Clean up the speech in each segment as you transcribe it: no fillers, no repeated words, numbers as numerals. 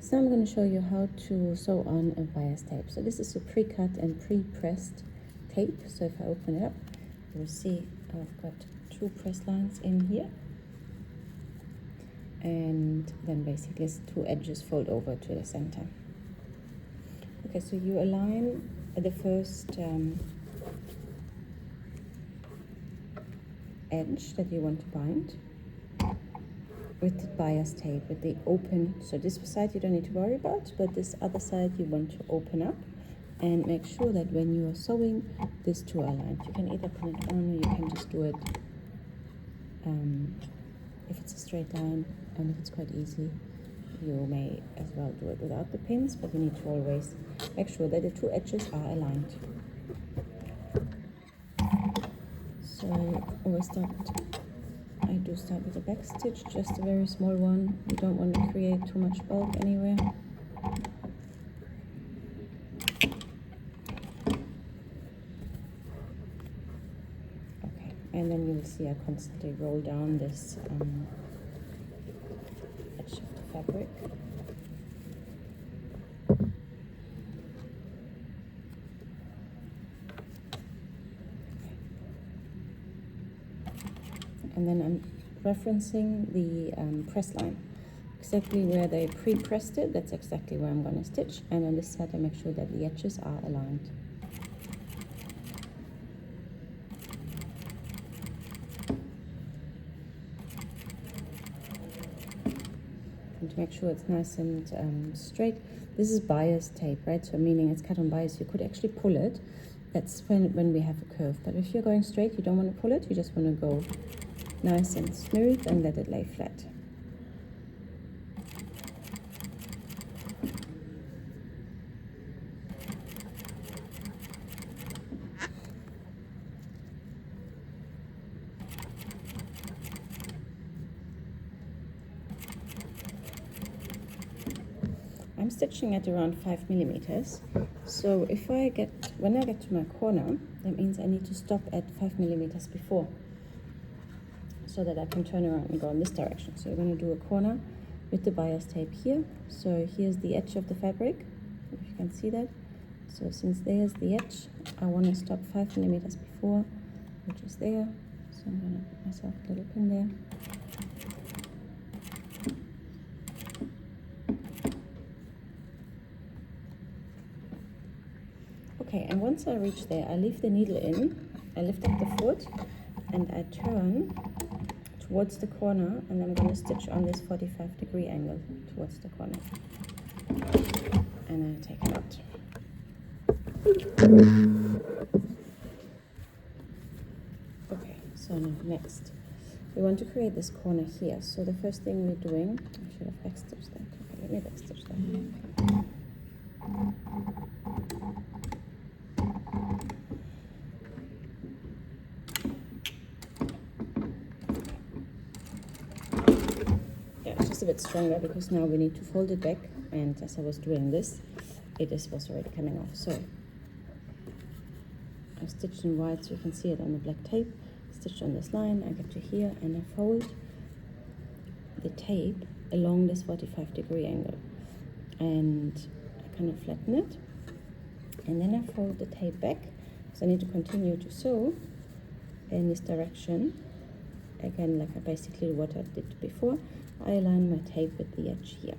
So I'm going to show you how to sew on a bias tape. So this is a pre-cut and pre-pressed tape. So if I open it up, you will see I've got 2 press lines in here, and then basically 2 edges fold over to the center. Okay, so you align the first edge that you want to bind with the bias tape, with the open. So this side you don't need to worry about, but this other side you want to open up, and make sure that when you are sewing, these 2 are aligned. You can either put it on, or you can just do it if it's a straight line, and if it's quite easy, you may as well do it without the pins, but you need to always make sure that the 2 edges are aligned. So I do start with a back stitch, just a very small one. You don't want to create too much bulk anywhere. Okay, and then you will see I constantly roll down this edge of the fabric. And then I'm referencing the press line, exactly where they pre-pressed it. That's exactly where I'm going to stitch, and on this side I make sure that the edges are aligned. And to make sure it's nice and straight, this is bias tape, right? So meaning it's cut on bias. You could actually pull it. That's when we have a curve. But if you're going straight, you don't want to pull it. You just want to go nice and smooth and let it lay flat. I'm stitching at around 5 millimeters. So when I get to my corner, that means I need to stop at 5 millimeters before, so that I can turn around and go in this direction. So you're going to do a corner with the bias tape here. So here's the edge of the fabric, if you can see that. So since there's the edge, I want to stop 5 millimeters before, which is there. So I'm going to put myself a little pin there. Okay, and once I reach there, I leave the needle in, I lift up the foot, and I turn towards the corner, and I'm going to stitch on this 45-degree angle towards the corner, and I take it out. Okay, so now next we want to create this corner here. So the first thing we're doing, I should have backstitched that. Okay, let me backstitch that. A bit stronger, because now we need to fold it back, and as I was doing this, it was already coming off. So I've stitched in white so you can see it on the black tape, stitched on this line, I get to here, and I fold the tape along this 45-degree angle, and I kind of flatten it, and then I fold the tape back, because I need to continue to sew in this direction again, like basically what I did before. I align my tape with the edge here.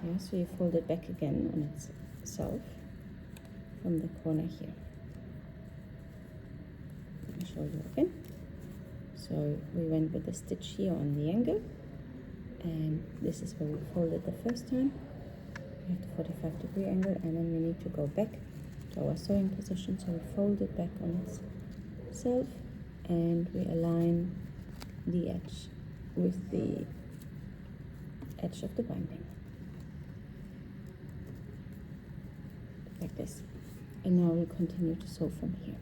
Yeah, so you fold it back again on itself from the corner here. I'll show you again. So we went with the stitch here on the angle, and this is where we folded the first time. We have the 45-degree angle, and then we need to go back to our sewing position. So we fold it back on itself, and we align the edge with the edge of the binding, like this. And now we'll continue to sew from here.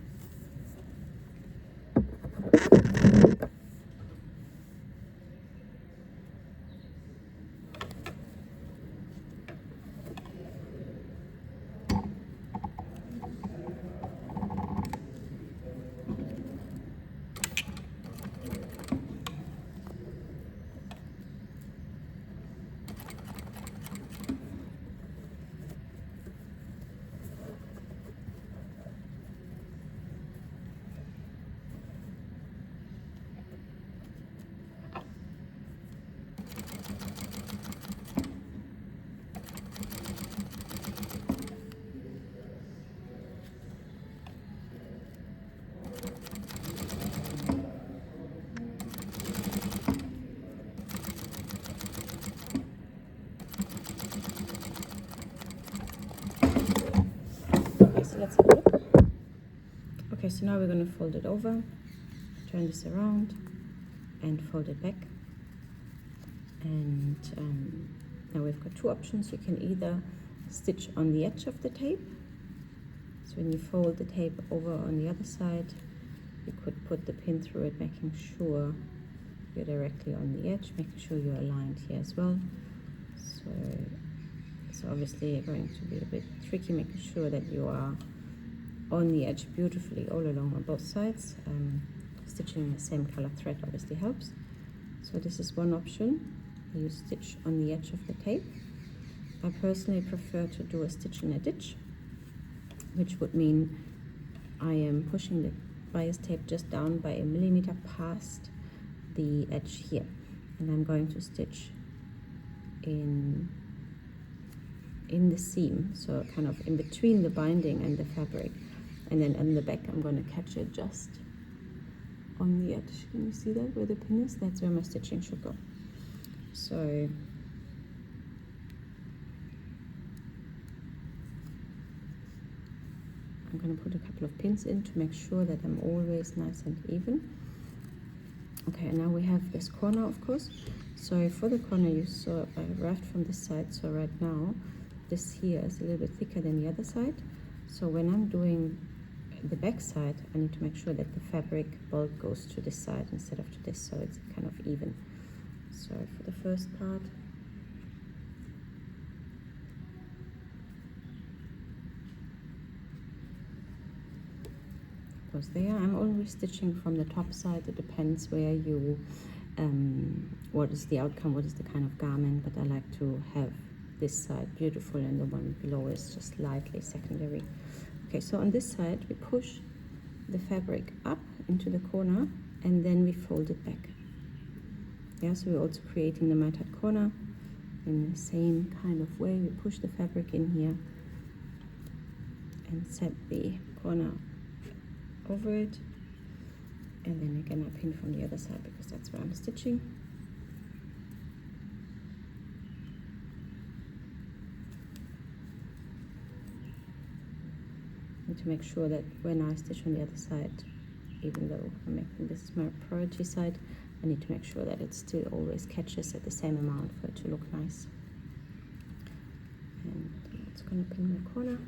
now we're going to fold it over, turn this around and fold it back. And now we've got two options. You can either stitch on the edge of the tape. So when you fold the tape over on the other side, you could put the pin through it, making sure you're directly on the edge, making sure you're aligned here as well. So obviously you're going to be a bit tricky, making sure that you are on the edge beautifully all along on both sides. Stitching the same color thread obviously helps. So this is one option. You stitch on the edge of the tape. I personally prefer to do a stitch in a ditch, which would mean I am pushing the bias tape just down by 1 millimeter past the edge here, and I'm going to stitch in the seam, so kind of in between the binding and the fabric, and then on the back I'm going to catch it just on the edge. Can you see that where the pin is? That's where my stitching should go. So I'm going to put a couple of pins in to make sure that I'm always nice and even. Okay, and now we have this corner, of course. So for the corner, you saw I wrapped from this side, so right now this here is a little bit thicker than the other side. So when I'm doing the back side, I need to make sure that the fabric bulk goes to this side instead of to this, so it's kind of even. So for the first part, goes there. I'm always stitching from the top side. It depends where you, what is the outcome, what is the kind of garment, but I like to have this side beautiful and the one below is just lightly secondary. Okay, so on this side we push the fabric up into the corner and then we fold it back. Yeah, so we're also creating the mitered corner in the same kind of way. We push the fabric in here and set the corner over it, and then again I pin from the other side because that's where I'm stitching. And to make sure that when I stitch on the other side, even though I'm making this my priority side, I need to make sure that it still always catches at the same amount for it to look nice. And I'm also going to pin the corner.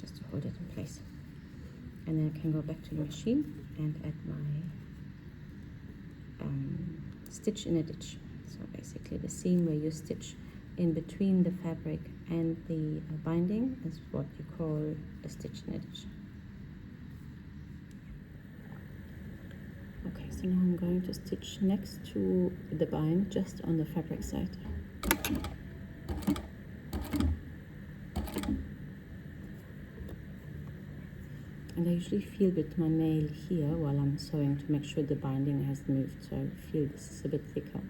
Just to hold it in place. And then I can go back to the machine and add my stitch in a ditch. So basically the seam where you stitch in between the fabric and the binding is what you call a stitch in a ditch. Okay, so now I'm going to stitch next to the bind, just on the fabric side. And I usually feel with my nail here while I'm sewing to make sure the binding has moved, so I feel this is a bit thicker.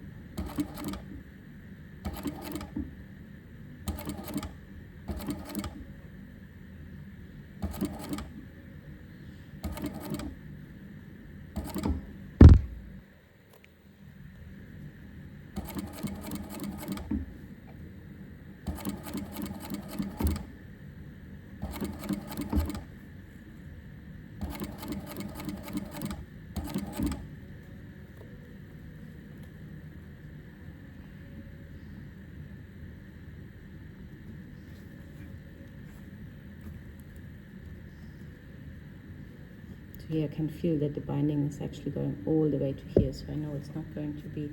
So here I can feel that the binding is actually going all the way to here, so I know it's not going to be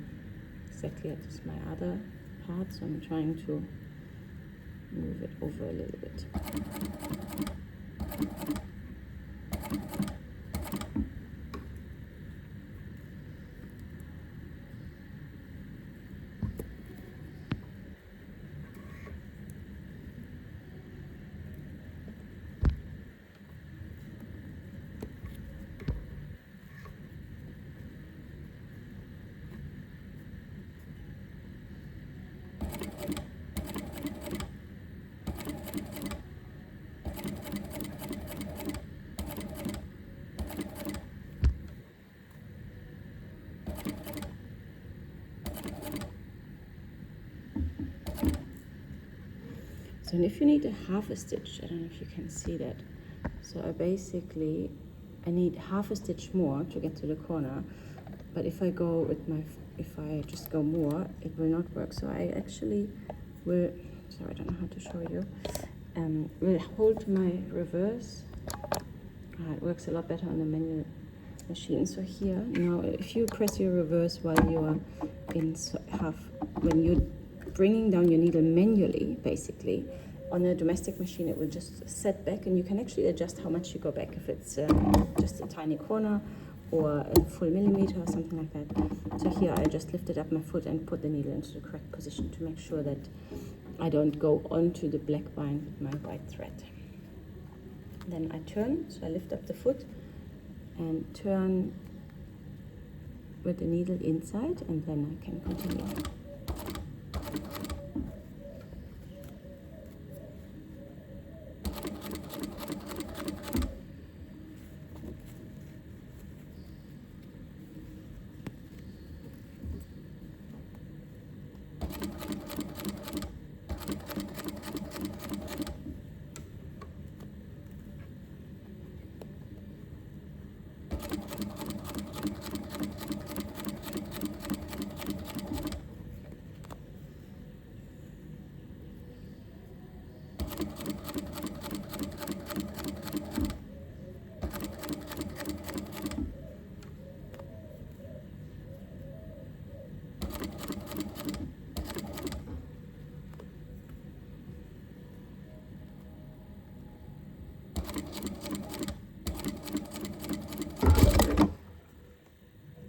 exactly as my other part, so I'm trying to move it over a little bit. So and if you need a half a stitch, I don't know if you can see that. So I need half a stitch more to get to the corner, but if I just go more, it will not work. So I actually will, sorry, I don't know how to show you, will hold my reverse. It works a lot better on the manual machine. So here, now if you press your reverse while you are when you're bringing down your needle manually, basically, on a domestic machine it will just set back, and you can actually adjust how much you go back, if it's just a tiny corner or a full millimeter or something like that. So here I just lifted up my foot and put the needle into the correct position to make sure that I don't go onto the black bind with my white thread. Then I turn, so I lift up the foot and turn with the needle inside, and then I can continue.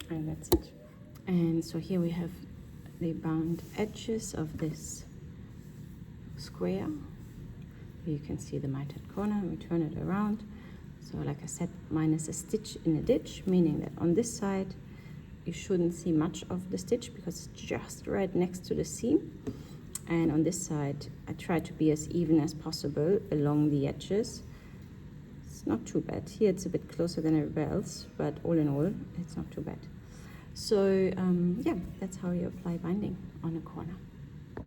And that's it. And so here we have the bound edges of this square. You can see the mitered corner. We turn it around. So like I said, minus a stitch in a ditch, meaning that on this side you shouldn't see much of the stitch because it's just right next to the seam. And on this side I try to be as even as possible along the edges. It's not too bad. Here it's a bit closer than everywhere else, but all in all it's not too bad. So yeah, that's how you apply binding on a corner.